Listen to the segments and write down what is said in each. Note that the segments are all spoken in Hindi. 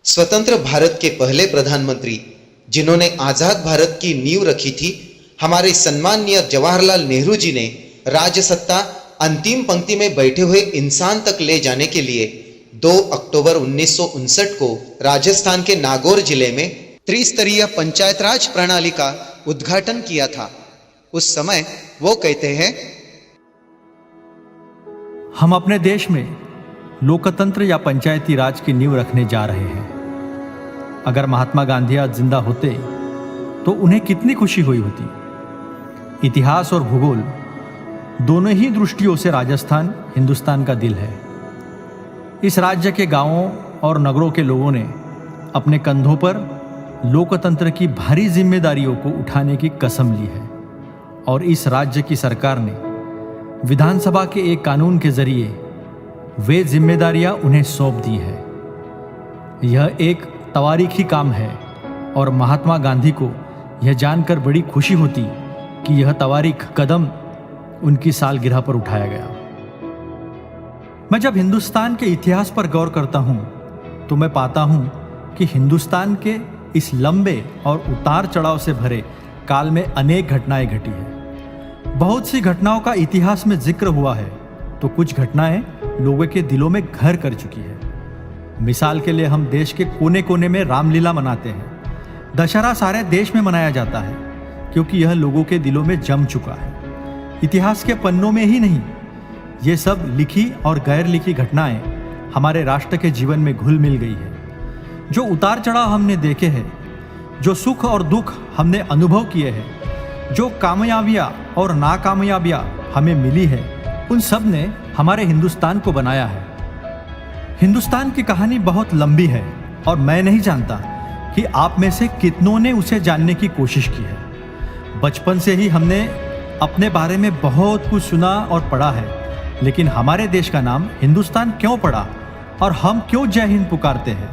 स्वतंत्र भारत के पहले प्रधानमंत्री जिन्होंने आजाद भारत की नींव रखी थी, हमारे सम्माननीय जवाहरलाल नेहरू जी ने राजसत्ता अंतिम पंक्ति में बैठे हुए इंसान तक ले जाने के लिए 2 अक्टूबर 1959 को राजस्थान के नागौर जिले में त्रिस्तरीय पंचायत राज प्रणाली का उद्घाटन किया था। उस समय वो कहते हैं, हम अपने देश में लोकतंत्र या पंचायती राज की नींव रखने जा रहे हैं। अगर महात्मा गांधी आज जिंदा होते तो उन्हें कितनी खुशी हुई होती। इतिहास और भूगोल दोनों ही दृष्टियों से राजस्थान हिंदुस्तान का दिल है। इस राज्य के गांवों और नगरों के लोगों ने अपने कंधों पर लोकतंत्र की भारी जिम्मेदारियों को उठाने की कसम ली है और इस राज्य की सरकार ने विधानसभा के एक कानून के जरिए वे जिम्मेदारियां उन्हें सौंप दी है। यह एक तवारीखी काम है और महात्मा गांधी को यह जानकर बड़ी खुशी होती कि यह तवारीख कदम उनकी सालगिरह पर उठाया गया। मैं जब हिंदुस्तान के इतिहास पर गौर करता हूं तो मैं पाता हूं कि हिंदुस्तान के इस लंबे और उतार चढ़ाव से भरे काल में अनेक घटनाएं घटी है। बहुत सी घटनाओं का इतिहास में जिक्र हुआ है तो कुछ घटनाएं लोगों के दिलों में घर कर चुकी है। मिसाल के लिए हम देश के कोने कोने में रामलीला मनाते हैं। दशहरा सारे देश में मनाया जाता है क्योंकि यह लोगों के दिलों में जम चुका है। इतिहास के पन्नों में ही नहीं, ये सब लिखी और गैर लिखी घटनाएं हमारे राष्ट्र के जीवन में घुल मिल गई है। जो उतार चढ़ाव हमने देखे हैं, जो सुख और दुख हमने अनुभव किए हैं, जो कामयाबियां और नाकामयाबियां हमें मिली है, उन सब ने हमारे हिंदुस्तान को बनाया है। हिंदुस्तान की कहानी बहुत लंबी है और मैं नहीं जानता कि आप में से कितनों ने उसे जानने की कोशिश की है। बचपन से ही हमने अपने बारे में बहुत कुछ सुना और पढ़ा है, लेकिन हमारे देश का नाम हिंदुस्तान क्यों पड़ा और हम क्यों जय हिंद पुकारते हैं?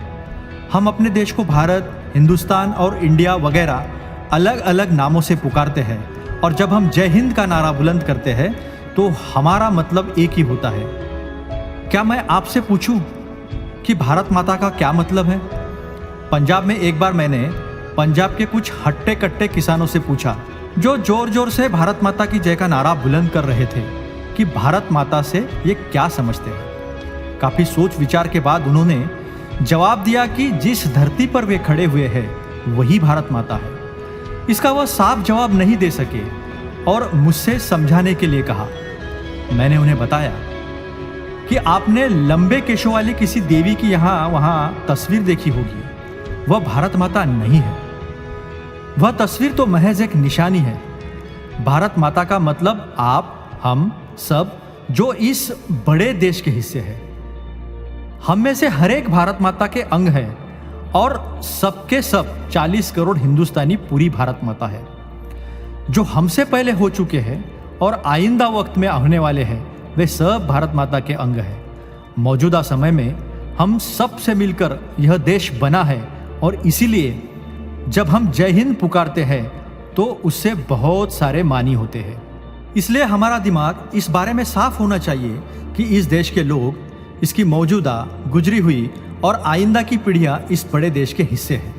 हम अपने देश को भारत, हिंदुस्तान और इंडिया वगैरह अलग अलग नामों से पुकारते हैं और जब हम जय हिंद का नारा बुलंद करते हैं तो हमारा मतलब एक ही होता है। क्या मैं आपसे पूछूं कि भारत माता का क्या मतलब है? पंजाब में एक बार मैंने पंजाब के कुछ हट्टे कट्टे किसानों से पूछा जो जोर जोर से भारत माता की जय का नारा बुलंद कर रहे थे कि भारत माता से ये क्या समझते हैं। काफी सोच विचार के बाद उन्होंने जवाब दिया कि जिस धरती पर वे खड़े हुए हैं वही भारत माता है। इसका वह साफ जवाब नहीं दे सके और मुझसे समझाने के लिए कहा। मैंने उन्हें बताया कि आपने लंबे केशों वाली किसी देवी की यहाँ वहाँ तस्वीर देखी होगी, वह भारत माता नहीं है। वह तस्वीर तो महज एक निशानी है। भारत माता का मतलब आप, हम सब जो इस बड़े देश के हिस्से हैं। हम में से हर एक भारत माता के अंग है और सबके सब 40 करोड़ हिंदुस्तानी पूरी भारत माता है। जो हमसे पहले हो चुके हैं और आइंदा वक्त में आने वाले हैं वे सब भारत माता के अंग हैं। मौजूदा समय में हम सब से मिलकर यह देश बना है और इसीलिए जब हम जय हिंद पुकारते हैं तो उससे बहुत सारे मानी होते हैं। इसलिए हमारा दिमाग इस बारे में साफ होना चाहिए कि इस देश के लोग, इसकी मौजूदा, गुजरी हुई और आइंदा की पीढ़ियां इस बड़े देश के हिस्से हैं।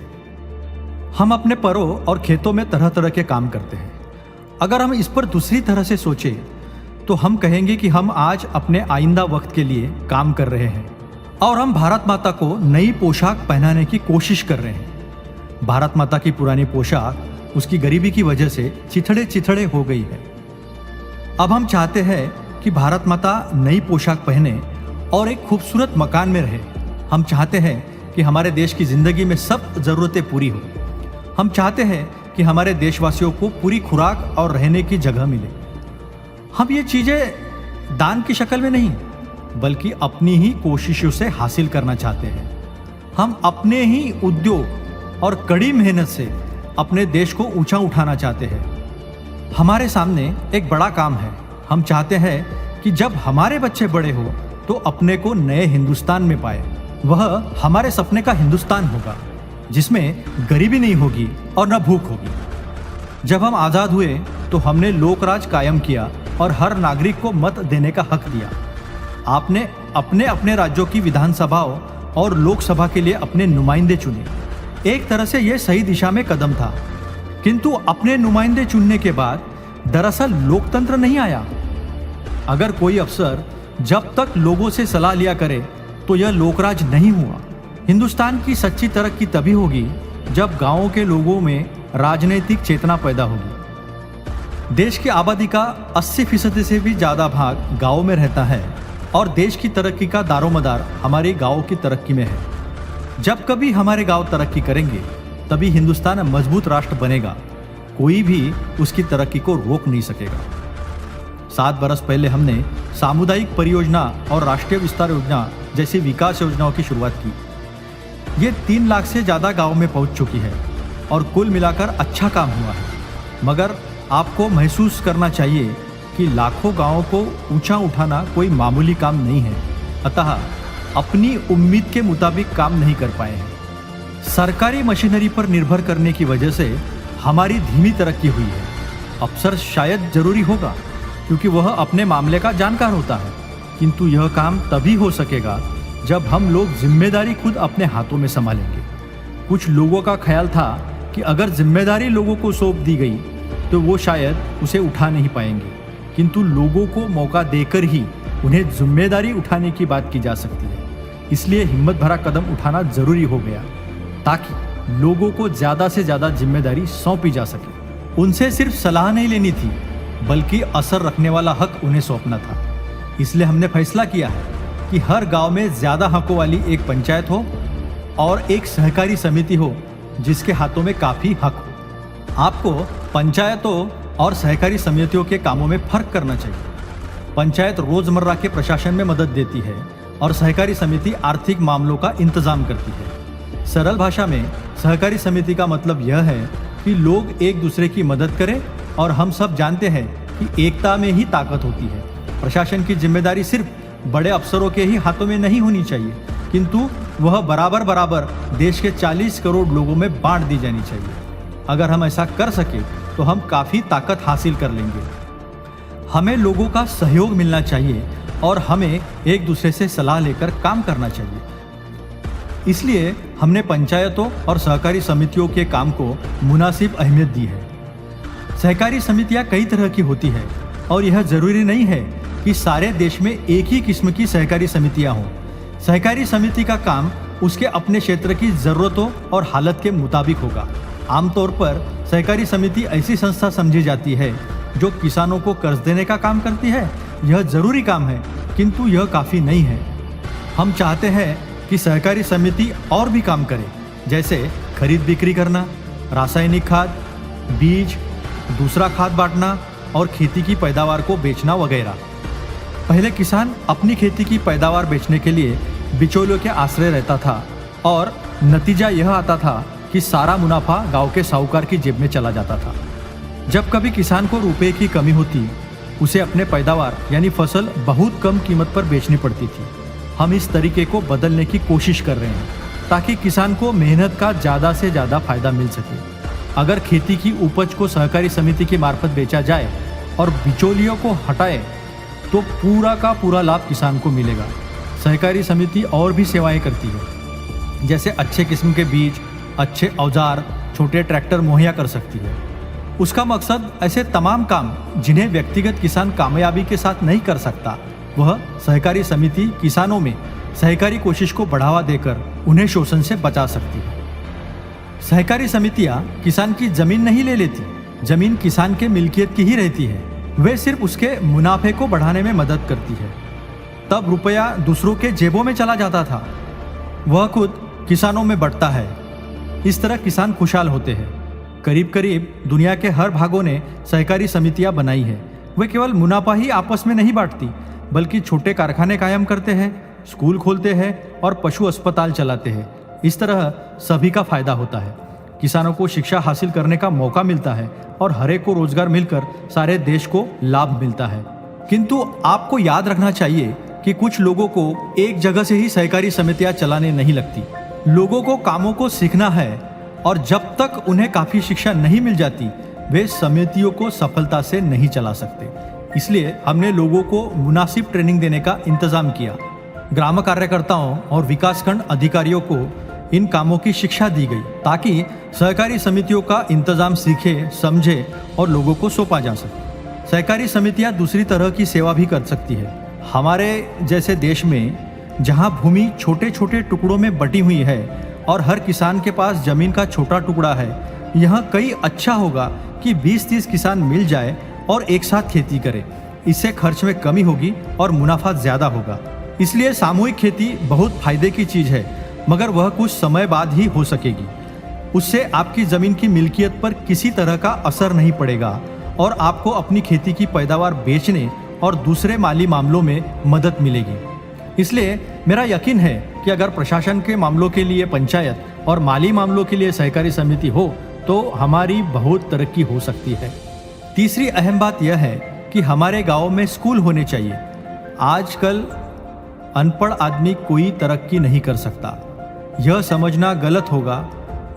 हम अपने परों और खेतों में तरह तरह के काम करते हैं। अगर हम इस पर दूसरी तरह से सोचें तो हम कहेंगे कि हम आज अपने आइंदा वक्त के लिए काम कर रहे हैं और हम भारत माता को नई पोशाक पहनाने की कोशिश कर रहे हैं। भारत माता की पुरानी पोशाक उसकी गरीबी की वजह से चिथड़े चिथड़े हो गई है। अब हम चाहते हैं कि भारत माता नई पोशाक पहने और एक खूबसूरत मकान में रहे। हम चाहते हैं कि हमारे देश की जिंदगी में सब जरूरतें पूरी हो। हम चाहते हैं कि हमारे देशवासियों को पूरी खुराक और रहने की जगह मिले। हम ये चीजें दान की शक्ल में नहीं बल्कि अपनी ही कोशिशों से हासिल करना चाहते हैं। हम अपने ही उद्योग और कड़ी मेहनत से अपने देश को ऊंचा उठाना चाहते हैं। हमारे सामने एक बड़ा काम है। हम चाहते हैं कि जब हमारे बच्चे बड़े हो तो अपने को नए हिंदुस्तान में पाए। वह हमारे सपने का हिंदुस्तान होगा जिसमें गरीबी नहीं होगी और न भूख होगी। जब हम आज़ाद हुए तो हमने लोकराज कायम किया और हर नागरिक को मत देने का हक दिया। आपने अपने अपने राज्यों की विधानसभाओं और लोकसभा के लिए अपने नुमाइंदे चुने। एक तरह से यह सही दिशा में कदम था, किंतु अपने नुमाइंदे चुनने के बाद दरअसल लोकतंत्र नहीं आया। अगर कोई अफसर जब तक लोगों से सलाह लिया करे तो यह लोकराज नहीं हुआ। हिंदुस्तान की सच्ची तरक्की तभी होगी जब गांवों के लोगों में राजनीतिक चेतना पैदा होगी। देश की आबादी का 80% से भी ज़्यादा भाग गाँव में रहता है और देश की तरक्की का दारोमदार हमारे गाँव की तरक्की में है। जब कभी हमारे गाँव तरक्की करेंगे तभी हिंदुस्तान मजबूत राष्ट्र बनेगा। कोई भी उसकी तरक्की को रोक नहीं सकेगा। 7 बरस पहले हमने सामुदायिक परियोजना और राष्ट्रीय विस्तार योजना जैसी विकास योजनाओं की शुरुआत की। ये 3 लाख से ज़्यादा गाँव में पहुँच चुकी है और कुल मिलाकर अच्छा काम हुआ है। मगर आपको महसूस करना चाहिए कि लाखों गाँवों को ऊंचा उठाना कोई मामूली काम नहीं है, अतः अपनी उम्मीद के मुताबिक काम नहीं कर पाए हैं। सरकारी मशीनरी पर निर्भर करने की वजह से हमारी धीमी तरक्की हुई है। अफसर शायद जरूरी होगा क्योंकि वह अपने मामले का जानकार होता है, किंतु यह काम तभी हो सकेगा जब हम लोग जिम्मेदारी खुद अपने हाथों में संभालेंगे। कुछ लोगों का ख्याल था कि अगर जिम्मेदारी लोगों को सौंप दी गई तो वो शायद उसे उठा नहीं पाएंगे, किंतु लोगों को मौका देकर ही उन्हें जिम्मेदारी उठाने की बात की जा सकती है। इसलिए हिम्मत भरा कदम उठाना जरूरी हो गया ताकि लोगों को ज़्यादा से ज़्यादा जिम्मेदारी सौंपी जा सके। उनसे सिर्फ सलाह नहीं लेनी थी बल्कि असर रखने वाला हक उन्हें सौंपना था। इसलिए हमने फैसला किया है कि हर गांव में ज़्यादा हकों वाली एक पंचायत हो और एक सहकारी समिति हो जिसके हाथों में काफ़ी हक हो। आपको पंचायतों और सहकारी समितियों के कामों में फ़र्क करना चाहिए। पंचायत रोज़मर्रा के प्रशासन में मदद देती है और सहकारी समिति आर्थिक मामलों का इंतजाम करती है। सरल भाषा में सहकारी समिति का मतलब यह है कि लोग एक दूसरे की मदद करें और हम सब जानते हैं कि एकता में ही ताकत होती है। प्रशासन की जिम्मेदारी सिर्फ बड़े अफसरों के ही हाथों में नहीं होनी चाहिए, किंतु वह बराबर बराबर देश के 40 करोड़ लोगों में बांट दी जानी चाहिए। अगर हम ऐसा कर सके तो हम काफ़ी ताकत हासिल कर लेंगे। हमें लोगों का सहयोग मिलना चाहिए और हमें एक दूसरे से सलाह लेकर काम करना चाहिए। इसलिए हमने पंचायतों और सहकारी समितियों के काम को मुनासिब अहमियत दी है। सहकारी समितियां कई तरह की होती है और यह जरूरी नहीं है कि सारे देश में एक ही किस्म की सहकारी समितियां हों। सहकारी समिति का काम उसके अपने क्षेत्र की ज़रूरतों और हालत के मुताबिक होगा। आमतौर पर सहकारी समिति ऐसी संस्था समझी जाती है जो किसानों को कर्ज देने का काम करती है। यह जरूरी काम है, किंतु यह काफ़ी नहीं है। हम चाहते हैं कि सहकारी समिति और भी काम करे, जैसे खरीद बिक्री करना, रासायनिक खाद, बीज, दूसरा खाद बांटना और खेती की पैदावार को बेचना वगैरह। पहले किसान अपनी खेती की पैदावार बेचने के लिए बिचौलियों के आश्रय रहता था और नतीजा यह आता था कि सारा मुनाफा गांव के साहूकार की जेब में चला जाता था। जब कभी किसान को रुपए की कमी होती, उसे अपने पैदावार यानी फसल बहुत कम कीमत पर बेचनी पड़ती थी। हम इस तरीके को बदलने की कोशिश कर रहे हैं ताकि किसान को मेहनत का ज़्यादा से ज़्यादा फायदा मिल सके। अगर खेती की उपज को सहकारी समिति की मार्फत बेचा जाए और बिचौलियों को हटाए तो पूरा का पूरा लाभ किसान को मिलेगा। सहकारी समिति और भी सेवाएं करती है, जैसे अच्छे किस्म के बीज, अच्छे औजार, छोटे ट्रैक्टर मुहैया कर सकती है। उसका मकसद ऐसे तमाम काम जिन्हें व्यक्तिगत किसान कामयाबी के साथ नहीं कर सकता, वह सहकारी समिति किसानों में सहकारी कोशिश को बढ़ावा देकर उन्हें शोषण से बचा सकती है। सहकारी समितियां किसान की जमीन नहीं ले लेती, जमीन किसान के मिल्कियत की ही रहती है। वे सिर्फ उसके मुनाफे को बढ़ाने में मदद करती है। तब रुपया दूसरों के जेबों में चला जाता था, वह खुद किसानों में बढ़ता है। इस तरह किसान खुशहाल होते हैं। करीब करीब दुनिया के हर भागों ने सहकारी समितियां बनाई है। वे केवल मुनाफा ही आपस में नहीं बांटती, बल्कि छोटे कारखाने कायम करते हैं, स्कूल खोलते हैं और पशु अस्पताल चलाते हैं। इस तरह सभी का फायदा होता है। किसानों को शिक्षा हासिल करने का मौका मिलता है और हर एक को रोजगार मिलकर सारे देश को लाभ मिलता है। किंतु आपको याद रखना चाहिए कि कुछ लोगों को एक जगह से ही सहकारी समितियां चलाने नहीं लगती। लोगों को कामों को सीखना है और जब तक उन्हें काफ़ी शिक्षा नहीं मिल जाती, वे समितियों को सफलता से नहीं चला सकते। इसलिए हमने लोगों को मुनासिब ट्रेनिंग देने का इंतज़ाम किया। ग्राम कार्यकर्ताओं और विकासखंड अधिकारियों को इन कामों की शिक्षा दी गई ताकि सहकारी समितियों का इंतजाम सीखे, समझे और लोगों को सौंपा जा सके। सहकारी समितियां दूसरी तरह की सेवा भी कर सकती है। हमारे जैसे देश में जहां भूमि छोटे छोटे टुकड़ों में बटी हुई है और हर किसान के पास जमीन का छोटा टुकड़ा है, यह कई अच्छा होगा कि 20-30 किसान मिल जाए और एक साथ खेती करें। इससे खर्च में कमी होगी और मुनाफा ज्यादा होगा। इसलिए सामूहिक खेती बहुत फायदे की चीज है, मगर वह कुछ समय बाद ही हो सकेगी। उससे आपकी जमीन की मिल्कियत पर किसी तरह का असर नहीं पड़ेगा और आपको अपनी खेती की पैदावार बेचने और दूसरे माली मामलों में मदद मिलेगी। इसलिए मेरा यकीन है कि अगर प्रशासन के मामलों के लिए पंचायत और माली मामलों के लिए सहकारी समिति हो तो हमारी बहुत तरक्की हो सकती है। तीसरी अहम बात यह है कि हमारे गाँव में स्कूल होने चाहिए। आजकल अनपढ़ आदमी कोई तरक्की नहीं कर सकता, यह समझना गलत होगा।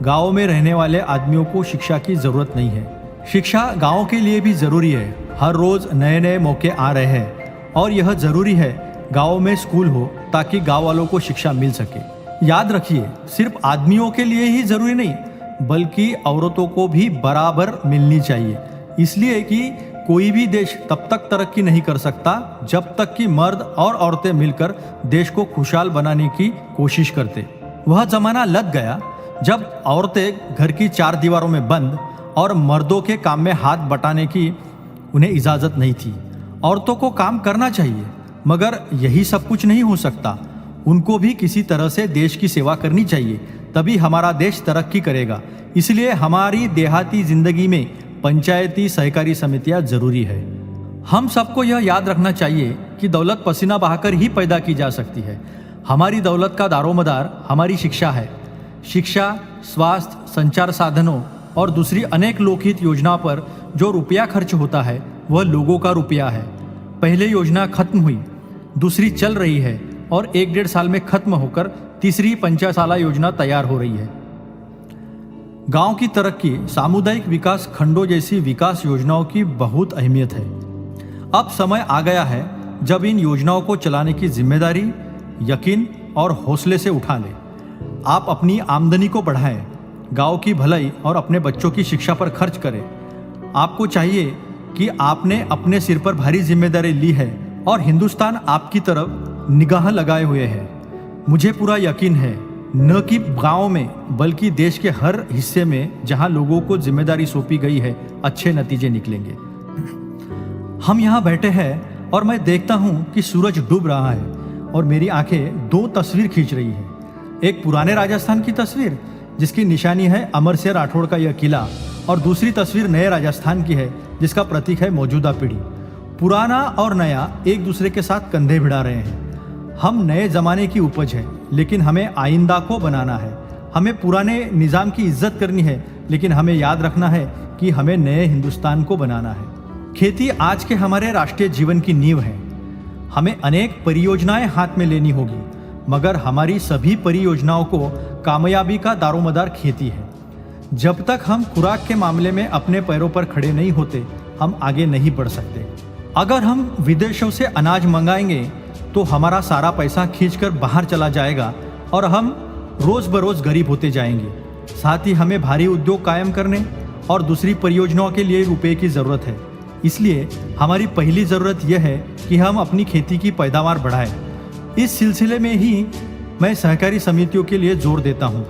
गाँव में रहने वाले आदमियों को शिक्षा की जरूरत नहीं है। शिक्षा गाँव के लिए भी जरूरी है। हर रोज नए नए मौके आ रहे हैं और यह जरूरी है गाँव में स्कूल हो ताकि गाँव वालों को शिक्षा मिल सके। याद रखिए, सिर्फ आदमियों के लिए ही जरूरी नहीं बल्कि औरतों को भी बराबर मिलनी चाहिए। इसलिए कि कोई भी देश तब तक तरक्की नहीं कर सकता जब तक कि मर्द और औरतें मिलकर देश को खुशहाल बनाने की कोशिश करते। वह जमाना लग गया जब औरतें घर की 4 दीवारों में बंद और मर्दों के काम में हाथ बटाने की उन्हें इजाजत नहीं थी। औरतों को काम करना चाहिए, मगर यही सब कुछ नहीं हो सकता। उनको भी किसी तरह से देश की सेवा करनी चाहिए, तभी हमारा देश तरक्की करेगा। इसलिए हमारी देहाती जिंदगी में पंचायती सहकारी समितियां जरूरी है। हम सबको यह याद रखना चाहिए कि दौलत पसीना बहाकर ही पैदा की जा सकती है। हमारी दौलत का दारोमदार हमारी शिक्षा है। शिक्षा, स्वास्थ्य, संचार साधनों और दूसरी अनेक लोकहित योजनाओं पर जो रुपया खर्च होता है वह लोगों का रुपया है। पहले योजना खत्म हुई, दूसरी चल रही है और 1-1.5 साल में खत्म होकर तीसरी पंचायत योजना तैयार हो रही है। गांव की तरक्की, सामुदायिक विकास खंडों जैसी विकास योजनाओं की बहुत अहमियत है। अब समय आ गया है जब इन योजनाओं को चलाने की जिम्मेदारी यकीन और हौसले से उठा लें। आप अपनी आमदनी को बढ़ाएं, गांव की भलाई और अपने बच्चों की शिक्षा पर खर्च करें। आपको चाहिए कि आपने अपने सिर पर भारी जिम्मेदारी ली है और हिंदुस्तान आपकी तरफ निगाह लगाए हुए है। मुझे पूरा यकीन है न कि गांव में बल्कि देश के हर हिस्से में जहां लोगों को जिम्मेदारी सौंपी गई है अच्छे नतीजे निकलेंगे। हम यहाँ बैठे हैं और मैं देखता हूँ कि सूरज डूब रहा है और मेरी आंखें 2 तस्वीर खींच रही है। एक पुराने राजस्थान की तस्वीर जिसकी निशानी है अमर सिंह राठौड़ का यह किला, और दूसरी तस्वीर नए राजस्थान की है जिसका प्रतीक है मौजूदा पीढ़ी। पुराना और नया एक दूसरे के साथ कंधे भिड़ा रहे हैं। हम नए जमाने की उपज है, लेकिन हमें आइंदा को बनाना है। हमें पुराने निज़ाम की इज्जत करनी है, लेकिन हमें याद रखना है कि हमें नए हिंदुस्तान को बनाना है। खेती आज के हमारे राष्ट्रीय जीवन की नींव है। हमें अनेक परियोजनाएं हाथ में लेनी होगी, मगर हमारी सभी परियोजनाओं को कामयाबी का दारोमदार खेती है। जब तक हम खुराक के मामले में अपने पैरों पर खड़े नहीं होते, हम आगे नहीं बढ़ सकते। अगर हम विदेशों से अनाज मंगाएंगे तो हमारा सारा पैसा खींचकर बाहर चला जाएगा और हम रोज बरोज गरीब होते जाएंगे। साथ ही हमें भारी उद्योग कायम करने और दूसरी परियोजनाओं के लिए रुपए की ज़रूरत है। इसलिए हमारी पहली ज़रूरत यह है कि हम अपनी खेती की पैदावार बढ़ाएं। इस सिलसिले में ही मैं सहकारी समितियों के लिए जोर देता हूँ।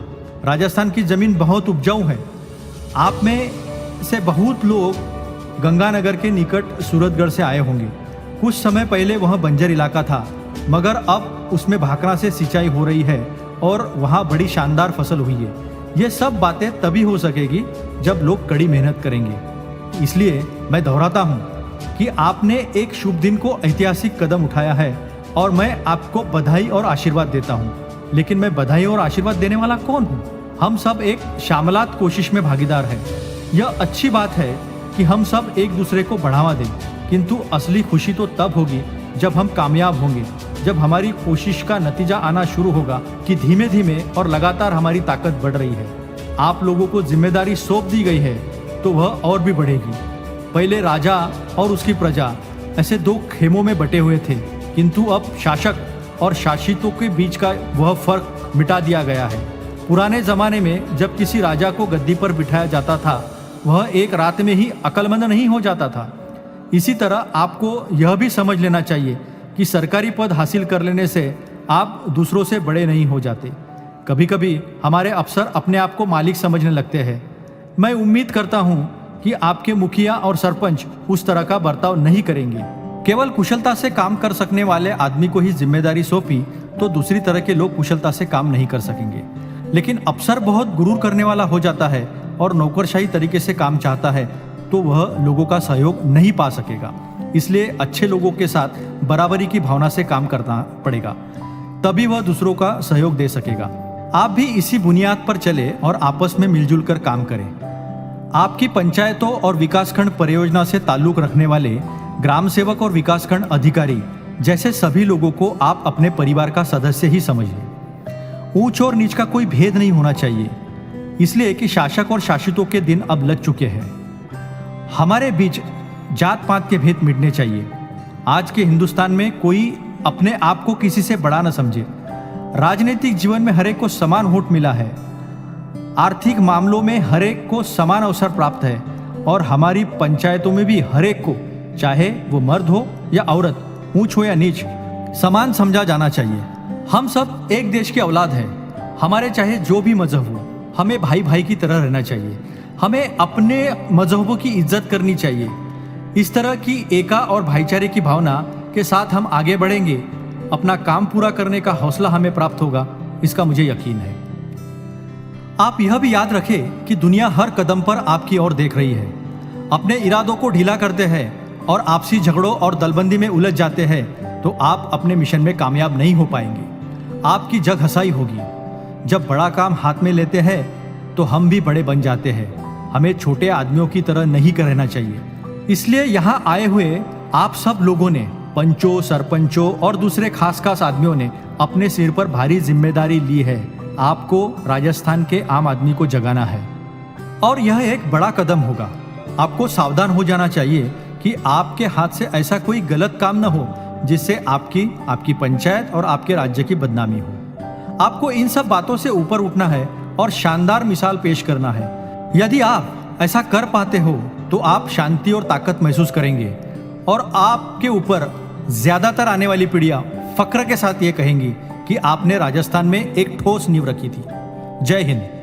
राजस्थान की ज़मीन बहुत उपजाऊ है। आप में से बहुत लोग गंगानगर के निकट सूरतगढ़ से आए होंगे। कुछ समय पहले वह बंजर इलाका था, मगर अब उसमें भाखड़ा से सिंचाई हो रही है और वहाँ बड़ी शानदार फसल हुई है। ये सब बातें तभी हो सकेगी जब लोग कड़ी मेहनत करेंगे। इसलिए मैं दोहराता हूँ कि आपने एक शुभ दिन को ऐतिहासिक कदम उठाया है और मैं आपको बधाई और आशीर्वाद देता हूँ। लेकिन मैं बधाई और आशीर्वाद देने वाला कौन हूँ? हम सब एक शामलात कोशिश में भागीदार हैं। यह अच्छी बात है कि हम सब एक दूसरे को बढ़ावा दें, किंतु असली खुशी तो तब होगी जब हम कामयाब होंगे, जब हमारी कोशिश का नतीजा आना शुरू होगा कि धीमे धीमे और लगातार हमारी ताकत बढ़ रही है। आप लोगों को जिम्मेदारी सौंप दी गई है तो वह और भी बढ़ेगी। पहले राजा और उसकी प्रजा ऐसे 2 खेमों में बटे हुए थे, किंतु अब शासक और शासितों के बीच का वह फर्क मिटा दिया गया है। पुराने जमाने में जब किसी राजा को गद्दी पर बिठाया जाता था, वह एक रात में ही अक्लमंद नहीं हो जाता था। इसी तरह आपको यह भी समझ लेना चाहिए कि सरकारी पद हासिल कर लेने से आप दूसरों से बड़े नहीं हो जाते। कभी कभी हमारे अफसर अपने आप को मालिक समझने लगते हैं। मैं उम्मीद करता हूं कि आपके मुखिया और सरपंच उस तरह का बर्ताव नहीं करेंगे। केवल कुशलता से काम कर सकने वाले आदमी को ही जिम्मेदारी सौंपी तो दूसरी तरह के लोग कुशलता से काम नहीं कर सकेंगे। लेकिन अफसर बहुत गुरूर करने वाला हो जाता है और नौकरशाही तरीके से काम चाहता है तो वह लोगों का सहयोग नहीं पा सकेगा। इसलिए अच्छे लोगों के साथ बराबरी की भावना से काम करना पड़ेगा, तभी वह दूसरों का सहयोग दे सकेगा। आप भी इसी बुनियाद पर चले और आपस में मिलजुल कर काम करें। आपकी पंचायतों और विकासखंड परियोजना से ताल्लुक रखने वाले ग्राम सेवक और विकासखंड अधिकारी जैसे सभी लोगों को आप अपने परिवार का सदस्य ही समझिए। ऊंच और नीच का कोई भेद नहीं होना चाहिए, इसलिए कि शासक और शासितों के दिन अब लग चुके हैं। हमारे बीच जात पात के भेद मिटने चाहिए। आज के हिंदुस्तान में कोई अपने आप को किसी से बड़ा न समझे। राजनीतिक जीवन में हरेक को समान वोट मिला है, आर्थिक मामलों में हरेक को समान अवसर प्राप्त है और हमारी पंचायतों में भी हरेक को, चाहे वो मर्द हो या औरत, ऊंच हो या नीच, समान समझा जाना चाहिए। हम सब एक देश के औलाद हैं। हमारे चाहे जो भी मजहब हो, हमें भाई भाई की तरह रहना चाहिए। हमें अपने मजहबों की इज्जत करनी चाहिए। इस तरह की एका और भाईचारे की भावना के साथ हम आगे बढ़ेंगे, अपना काम पूरा करने का हौसला हमें प्राप्त होगा, इसका मुझे यकीन है। आप यह भी याद रखें कि दुनिया हर कदम पर आपकी ओर देख रही है। अपने इरादों को ढीला करते हैं और आपसी झगड़ों और दलबंदी में उलझ जाते हैं तो आप अपने मिशन में कामयाब नहीं हो पाएंगे। आपकी जग हंसाई होगी। जब बड़ा काम हाथ में लेते हैं तो हम भी बड़े बन जाते हैं। हमें छोटे आदमियों की तरह नहीं रहना चाहिए। इसलिए यहाँ आए हुए आप सब लोगों ने, पंचों, सरपंचों और दूसरे खास खास आदमियों ने अपने सिर पर भारी जिम्मेदारी ली है। आपको राजस्थान के आम आदमी को जगाना है और यह एक बड़ा कदम होगा। आपको सावधान हो जाना चाहिए कि आपके हाथ से ऐसा कोई गलत काम न हो जिससे आपकी पंचायत और आपके राज्य की बदनामी हो। आपको इन सब बातों से ऊपर उठना है और शानदार मिसाल पेश करना है। यदि आप ऐसा कर पाते हो तो आप शांति और ताकत महसूस करेंगे और आपके ऊपर ज्यादातर आने वाली पीढ़ियां फक्र के साथ ये कहेंगी कि आपने राजस्थान में एक ठोस नींव रखी थी। जय हिंद।